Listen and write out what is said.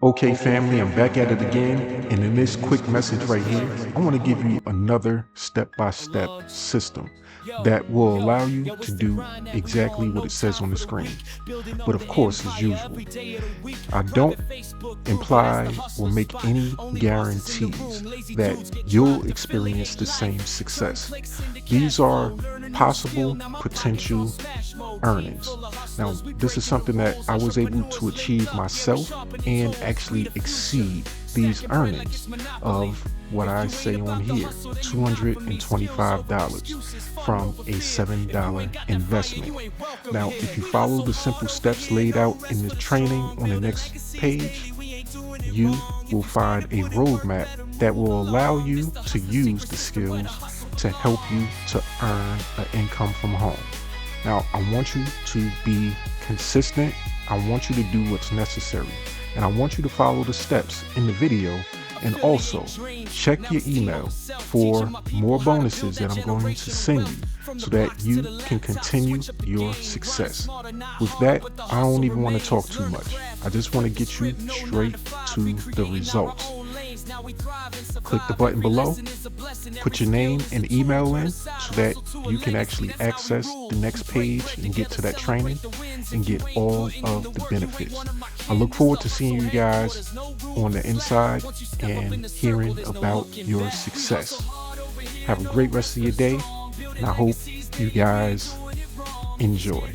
Okay, family, I'm back at it again. And in this quick message right here, I want to give you another step-by-step system that will allow you to do exactly what it says on the screen. But of course, as usual, I don't imply or make any guarantees that you'll experience the same success. These are possible potential earnings. Now, this is something that I was able to achieve myself and actually exceed these earnings of what I say on here, $225 from a $7 investment. Now, if you follow the simple steps laid out in the training on the next page, you will find a roadmap that will allow you to use the skills to help you to earn an income from home. Now, I want you to be consistent. I want you to do what's necessary. And I want you to follow the steps in the video, and also check your email for more bonuses that I'm going to send you so that you can continue your success. With that, I don't even want to talk too much. I just want to get you straight to the results. Click the button below, put your name and email in so that you can actually access the next page and get to that training and get all of the benefits. I look forward to seeing you guys on the inside and hearing about your success. Have a great rest of your day, and I hope you guys enjoy.